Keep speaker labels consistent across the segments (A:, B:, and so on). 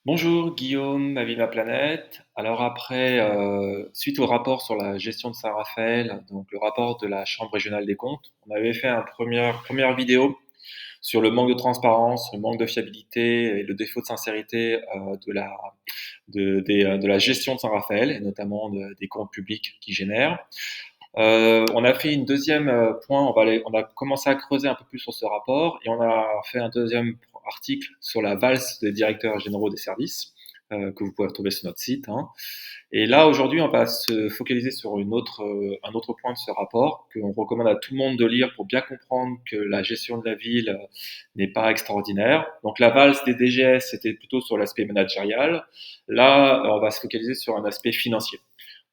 A: Bonjour Guillaume, ma vie, ma planète. Alors après, suite au rapport sur la gestion de Saint-Raphaël, donc le rapport de la Chambre régionale des comptes, on avait fait une première vidéo sur le manque de transparence, le manque de fiabilité et le défaut de sincérité de la gestion de Saint-Raphaël et notamment des comptes publics qui génèrent. On a fait une deuxième point, on a commencé à creuser un peu plus sur ce rapport et on a fait un deuxième article sur la valse des directeurs généraux des services que vous pouvez retrouver sur notre site, hein. Et là, aujourd'hui, on va se focaliser sur un autre point de ce rapport qu'on recommande à tout le monde de lire pour bien comprendre que la gestion de la ville n'est pas extraordinaire. Donc la valse des DGS, c'était plutôt sur l'aspect managérial. Là, on va se focaliser sur un aspect financier.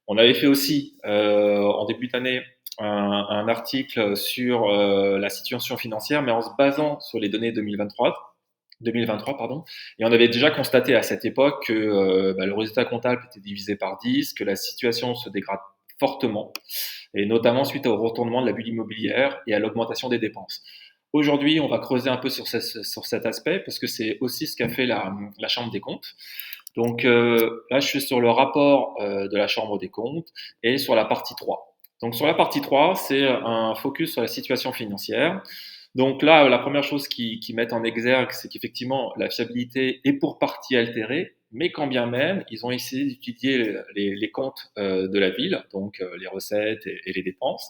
A: On avait fait aussi en début d'année un article sur la situation financière, mais en se basant sur les données 2023, pardon, et on avait déjà constaté à cette époque que le résultat comptable était divisé par 10, que la situation se dégrade fortement, et notamment suite au retournement de la bulle immobilière et à l'augmentation des dépenses. Aujourd'hui, on va creuser un peu sur cet aspect, parce que c'est aussi ce qu'a fait la Chambre des comptes. Donc là, je suis sur le rapport de la Chambre des comptes et sur la partie 3. Donc sur la partie 3, c'est un focus sur la situation financière. Donc là, la première chose qu'ils mettent en exergue, c'est qu'effectivement, la fiabilité est pour partie altérée, mais quand bien même, ils ont essayé d'étudier les comptes de la ville, donc les recettes et les dépenses.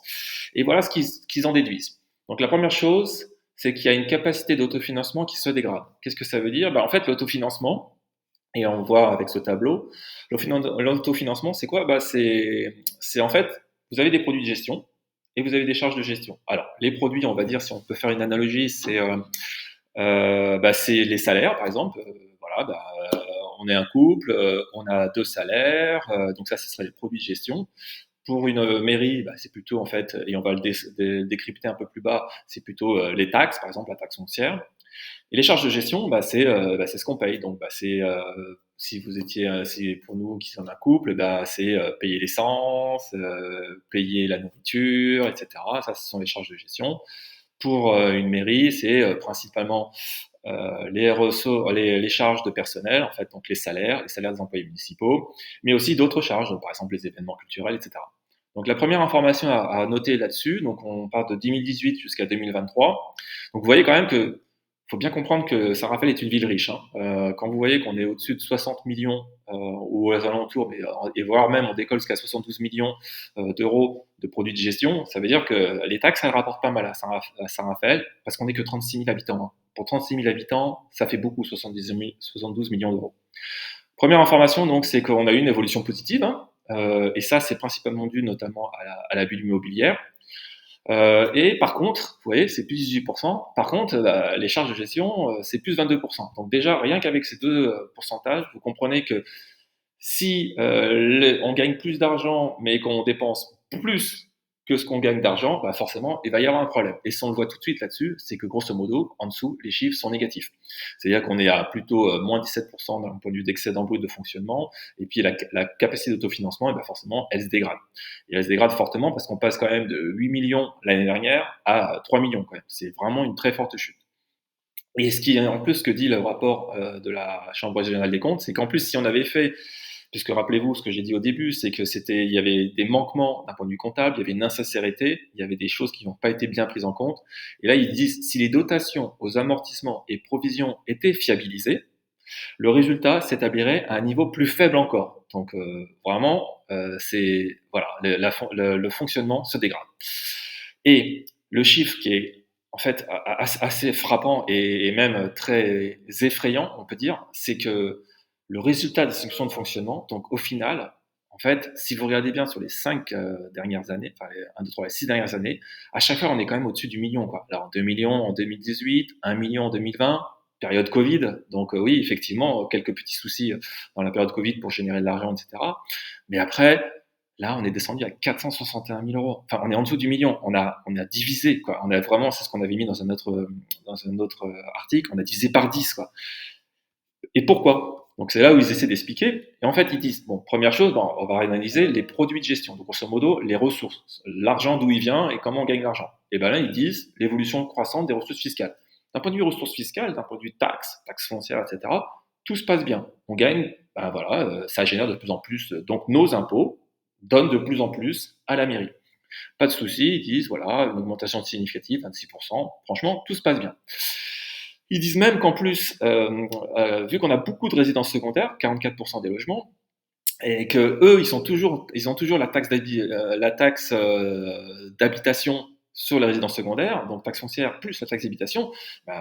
A: Et voilà ce qu'ils en déduisent. Donc la première chose, c'est qu'il y a une capacité d'autofinancement qui se dégrade. Qu'est-ce que ça veut dire? En fait, l'autofinancement, et on voit avec ce tableau, l'autofinancement, c'est quoi? C'est en fait, vous avez des produits de gestion et vous avez des charges de gestion. Alors, les produits, on va dire, si on peut faire une analogie, c'est les salaires, par exemple. Voilà, on est un couple, on a deux salaires, donc ça, ce serait les produits de gestion. Pour une mairie, c'est plutôt en fait, et on va décrypter un peu plus bas, c'est plutôt les taxes, par exemple la taxe foncière. Et les charges de gestion, c'est ce qu'on paye. Donc, si pour nous qui sommes un couple, c'est payer l'essence, payer la nourriture, etc. Ça, ce sont les charges de gestion. Pour une mairie, c'est principalement les charges de personnel, en fait, donc les salaires des employés municipaux, mais aussi d'autres charges, donc par exemple les événements culturels, etc. Donc la première information à noter là-dessus, donc on part de 2018 jusqu'à 2023. Donc vous voyez quand même que faut bien comprendre que Saint-Raphaël est une ville riche, hein. Quand vous voyez qu'on est au-dessus de 60 millions ou aux alentours, et voire même on décolle jusqu'à 72 millions d'euros de produits de gestion, ça veut dire que les taxes, elles rapportent pas mal à Saint-Raphaël, parce qu'on n'est que 36 000 habitants, hein. Pour 36 000 habitants, ça fait beaucoup, 72 millions d'euros. Première information, donc, c'est qu'on a eu une évolution positive, hein, et ça, c'est principalement dû notamment à la bulle immobilière. Et par contre, vous voyez, c'est plus 18%. Par contre, les charges de gestion, c'est plus 22%. Donc déjà, rien qu'avec ces deux pourcentages, vous comprenez que si on gagne plus d'argent, mais qu'on dépense plus que ce qu'on gagne d'argent, forcément, il va y avoir un problème. Et si on le voit tout de suite là-dessus, c'est que grosso modo, en dessous, les chiffres sont négatifs. C'est-à-dire qu'on est à plutôt moins 17% d'un point de vue d'excédent brut de fonctionnement, et puis la capacité d'autofinancement, forcément, elle se dégrade. Et elle se dégrade fortement parce qu'on passe quand même de 8 millions l'année dernière à 3 millions quand même. C'est vraiment une très forte chute. Et ce qui est en plus ce que dit le rapport de la Chambre régionale des comptes, c'est qu'en plus, si on avait fait, puisque rappelez-vous ce que j'ai dit au début, c'est que il y avait des manquements d'un point de vue comptable, il y avait une insincérité, il y avait des choses qui n'ont pas été bien prises en compte. Et là, ils disent si les dotations aux amortissements et provisions étaient fiabilisées, le résultat s'établirait à un niveau plus faible encore. Donc vraiment, c'est voilà, le fonctionnement se dégrade. Et le chiffre qui est en fait assez frappant et même très effrayant, on peut dire, c'est que le résultat des sanctions de fonctionnement, donc au final, en fait, si vous regardez bien sur les 5 dernières années, enfin les 1, 2, 3, les 6 dernières années, à chaque fois on est quand même au-dessus du million, quoi. Alors 2 millions en 2018, 1 million en 2020, période Covid, donc oui, effectivement, quelques petits soucis dans la période Covid pour générer de l'argent, etc. Mais après, là, on est descendu à 461 000 euros. Enfin, on est en dessous du million. On a divisé, quoi. On a vraiment, c'est ce qu'on avait mis dans un autre article, on a divisé par 10, quoi. Et pourquoi? Donc c'est là où ils essaient d'expliquer. Et en fait, ils disent, bon, première chose, on va analyser les produits de gestion. Donc grosso modo, les ressources, l'argent d'où il vient et comment on gagne l'argent. Et ben là, ils disent l'évolution croissante des ressources fiscales. D'un point de vue ressources fiscales, d'un point de vue taxes foncières, etc., tout se passe bien. On gagne, ça génère de plus en plus. Donc nos impôts donnent de plus en plus à la mairie. Pas de souci, ils disent voilà, une augmentation significative, 26%. Franchement, tout se passe bien. Ils disent même qu'en plus, vu qu'on a beaucoup de résidences secondaires, 44% des logements, et que eux, ils ont toujours la taxe d'habitation sur les résidences secondaires, donc taxe foncière plus la taxe d'habitation,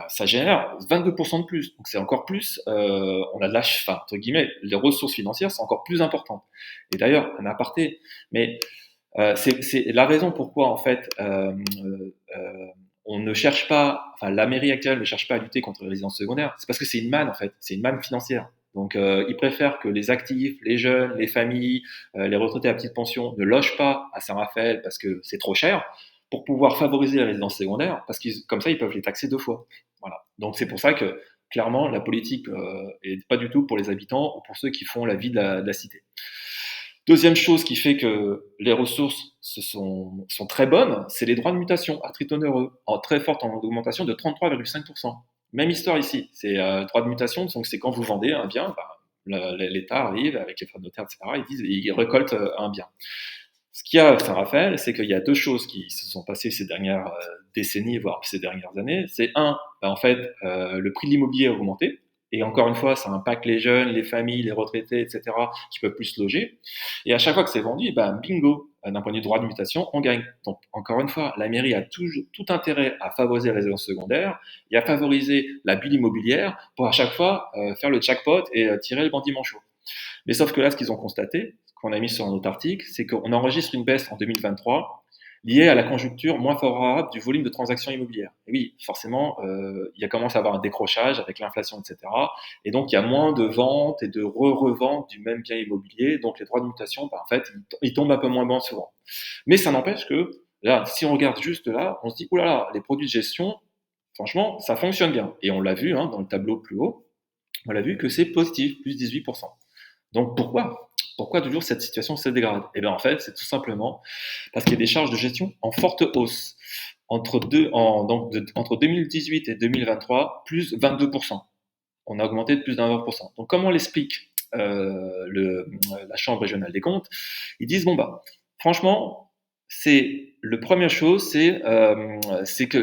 A: ça génère 22% de plus. Donc c'est encore plus, on a de entre guillemets, les ressources financières sont encore plus importantes. Et d'ailleurs, un aparté, mais c'est la raison pourquoi en fait on ne cherche pas, enfin la mairie actuelle ne cherche pas à lutter contre les résidences secondaires, c'est parce que c'est une manne en fait, c'est une manne financière. Donc ils préfèrent que les actifs, les jeunes, les familles, les retraités à petite pension ne logent pas à Saint-Raphaël parce que c'est trop cher, pour pouvoir favoriser les résidences secondaires, parce que comme ça ils peuvent les taxer 2 fois. Voilà. Donc c'est pour ça que clairement la politique est pas du tout pour les habitants ou pour ceux qui font la vie de la cité. Deuxième chose qui fait que les ressources sont très bonnes, c'est les droits de mutation à titre onéreux, en très forte augmentation de 33,5%. Même histoire ici, c'est droits de mutation, donc c'est quand vous vendez un bien, l'État arrive avec les frais de notaire, etc. Ils récoltent un bien. Ce qu'il y a à Saint-Raphaël, c'est qu'il y a deux choses qui se sont passées ces dernières décennies, voire ces dernières années. C'est en fait, le prix de l'immobilier a augmenté. Et encore une fois, ça impacte les jeunes, les familles, les retraités, etc., qui peuvent plus se loger. Et à chaque fois que c'est vendu, bingo, d'un point de vue droit de mutation, on gagne. Donc, encore une fois, la mairie a tout intérêt à favoriser la résidence secondaire et à favoriser la bulle immobilière pour à chaque fois faire le jackpot et tirer le bandit manchot. Mais sauf que là, ce qu'ils ont constaté, ce qu'on a mis sur notre article, c'est qu'on enregistre une baisse en 2023 liée à la conjoncture moins favorable du volume de transactions immobilières. Et oui, forcément, il y a commencé à avoir un décrochage avec l'inflation, etc. Et donc, il y a moins de ventes et de re-reventes du même bien immobilier. Donc, les droits de mutation, en fait, ils tombent un peu moins bien souvent. Mais ça n'empêche que, là, si on regarde juste là, on se dit, oulala, les produits de gestion, franchement, ça fonctionne bien. Et on l'a vu dans le tableau plus haut, on l'a vu que c'est positif, plus 18%. Donc pourquoi toujours cette situation se dégrade? Eh bien en fait, c'est tout simplement parce qu'il y a des charges de gestion en forte hausse. Entre 2018 et 2023, plus 22%. On a augmenté de plus d'un 20%. Donc comment l'explique la Chambre régionale des comptes? Ils disent, franchement, la première chose, c'est que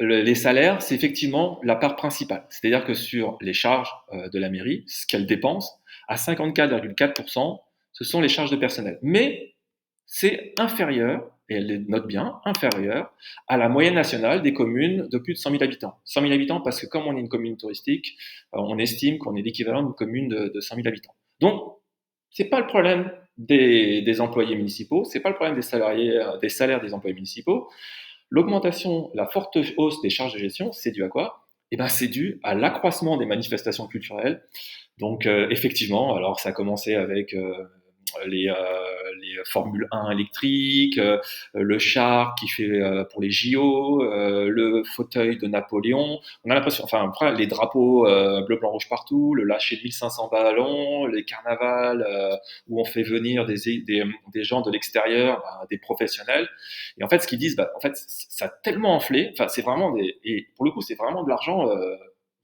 A: les salaires, c'est effectivement la part principale. C'est-à-dire que sur les charges de la mairie, ce qu'elle dépense, à 54,4%, ce sont les charges de personnel. Mais c'est inférieur, et elle les note bien, inférieur à la moyenne nationale des communes de plus de 100 000 habitants. 100 000 habitants parce que comme on est une commune touristique, on estime qu'on est l'équivalent d'une commune de 100 000 habitants. Donc, c'est pas le problème des employés municipaux, c'est pas le problème des salariés, des salaires des employés municipaux. L'augmentation, la forte hausse des charges de gestion, c'est dû à quoi? Eh ben, c'est dû à l'accroissement des manifestations culturelles. Donc, effectivement, alors ça a commencé avec les, Formule 1 électriques, le char qui fait pour les JO, le fauteuil de Napoléon. On a l'impression, enfin, après, les drapeaux bleu, blanc, rouge partout, le lâcher de 1500 ballons, les carnavals où on fait venir des gens de l'extérieur, des professionnels. Et en fait, ce qu'ils disent, en fait, ça a tellement enflé. Enfin, c'est vraiment et pour le coup, c'est vraiment de l'argent.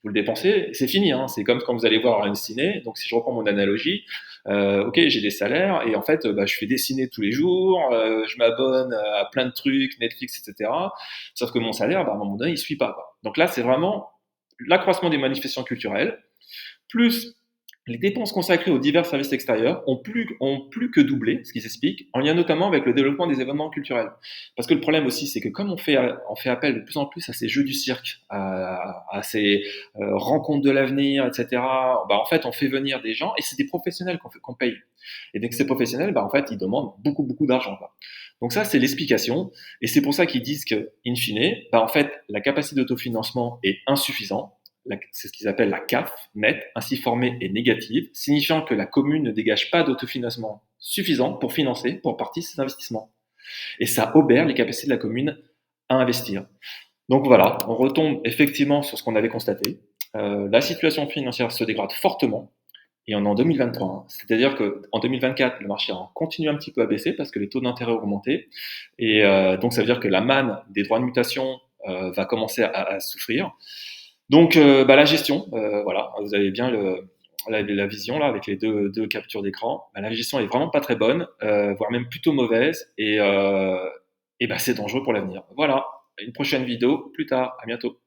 A: Vous le dépensez, c'est fini. Hein. C'est comme quand vous allez voir un ciné. Donc, si je reprends mon analogie, ok, j'ai des salaires et en fait, je fais dessiner tous les jours, je m'abonne à plein de trucs, Netflix, etc. Sauf que mon salaire, à un moment donné, il suit pas. Quoi. Donc là, c'est vraiment l'accroissement des manifestations culturelles, plus les dépenses consacrées aux divers services extérieurs ont plus que doublé, ce qui s'explique, en lien notamment avec le développement des événements culturels. Parce que le problème aussi, c'est que comme on fait appel de plus en plus à ces jeux du cirque, à ces rencontres de l'avenir, etc., en fait, on fait venir des gens, et c'est des professionnels qu'on paye. Et dès que ces professionnels, en fait, ils demandent beaucoup, beaucoup d'argent. Quoi. Donc ça, c'est l'explication, et c'est pour ça qu'ils disent que, in fine, en fait, la capacité d'autofinancement est insuffisante. C'est ce qu'ils appellent la CAF, nette, ainsi formée et négative, signifiant que la commune ne dégage pas d'autofinancement suffisant pour financer, pour partie, ses investissements. Et ça obère les capacités de la commune à investir. Donc voilà, on retombe effectivement sur ce qu'on avait constaté. La situation financière se dégrade fortement, et on est en 2023. Hein. C'est-à-dire qu'en 2024, le marché a continué un petit peu à baisser parce que les taux d'intérêt ont augmenté. Et donc ça veut dire que la manne des droits de mutation va commencer à souffrir. Donc, la gestion, voilà, vous avez bien la vision là avec les deux captures d'écran. La gestion est vraiment pas très bonne, voire même plutôt mauvaise, et c'est dangereux pour l'avenir. Voilà, une prochaine vidéo plus tard. À bientôt.